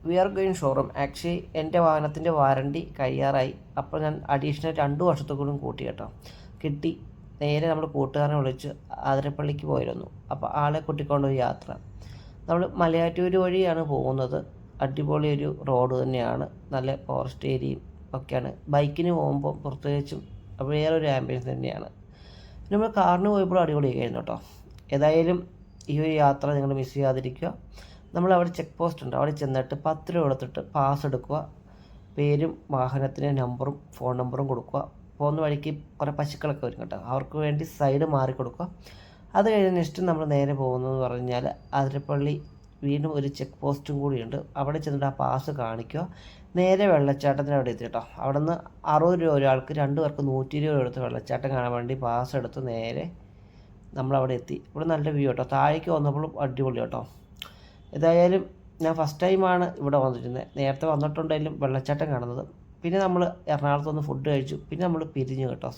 V are going showroom. Actually എൻ്റെ വാഹനത്തിൻ്റെ warranty കഴിയാറായി. അപ്പോൾ ഞാൻ അഡീഷണൽ 2 വർഷത്തേക്കൂടി കൂട്ടി കേട്ടോ. കിട്ടി. നേരെ നമ്മൾ കൂട്ടുകാരനെ വിളിച്ച് ആതിരപ്പള്ളിക്ക് പോയിരുന്നു. അപ്പോൾ ആളെ കൂട്ടിക്കൊണ്ടൊരു യാത്ര. നമ്മൾ മലയാറ്റൂർ വഴിയാണ് പോകുന്നത്. അടിപൊളി ഒരു റോഡ് തന്നെയാണ്. നല്ല ഫോറസ്റ്റ് ഏരിയയും ഒക്കെയാണ്. ബൈക്കിന് പോകുമ്പോൾ പ്രത്യേകിച്ചും വേറൊരു ആംബിയൻസ് തന്നെയാണ്. നമ്മൾ കാറിന് പോയപ്പോൾ അടിപൊളിയായിരുന്നു കേട്ടോ. ഏതായാലും ഈ ഒരു യാത്ര നിങ്ങൾ മിസ് ചെയ്യാതിരിക്കുക. നമ്മളവിടെ ചെക്ക് പോസ്റ്റ് ഉണ്ട്. അവിടെ ചെന്നിട്ട് 10 രൂപ കൊടുത്തിട്ട് പാസ് എടുക്കുക. പേരും വാഹനത്തിൻ്റെ നമ്പറും ഫോൺ നമ്പറും കൊടുക്കുക. പോകുന്ന വഴിക്ക് കുറേ പശുക്കളൊക്കെ വരും കേട്ടോ. അവർക്ക് വേണ്ടി സൈഡ് മാറി കൊടുക്കുക. അത് കഴിഞ്ഞ് നെക്സ്റ്റ് നമ്മൾ നേരെ പോകുന്നതെന്ന് പറഞ്ഞാൽ അതിരപ്പള്ളി വീണ്ടും ഒരു ചെക്ക് പോസ്റ്റും കൂടിയുണ്ട്. അവിടെ ചെന്നിട്ട് ആ പാസ് കാണിക്കുക. നേരെ വെള്ളച്ചാട്ടത്തിന് അവിടെ എത്തി കേട്ടോ. അവിടെ നിന്ന് 60 രൂപ ഒരാൾക്ക്, 2 പേർക്ക് 120 രൂപ എടുത്ത് വെള്ളച്ചാട്ടം കാണാൻ വേണ്ടി പാസ് എടുത്ത് നേരെ നമ്മളവിടെ എത്തി. ഇവിടെ നല്ല വ്യൂ കേട്ടോ. താഴേക്ക് വന്നപ്പോഴും അടിപൊളി കേട്ടോ. ഏതായാലും ഞാൻ ഫസ്റ്റ് ടൈമാണ് ഇവിടെ വന്നിരുന്നത്. നേരത്തെ വന്നിട്ടുണ്ടെങ്കിലും വെള്ളച്ചാട്ടം കാണുന്നത്. പിന്നെ നമ്മൾ എറണാകുളത്ത് നിന്ന് ഫുഡ് കഴിച്ചു. പിന്നെ നമ്മൾ പിരിഞ്ഞു കേട്ടോ.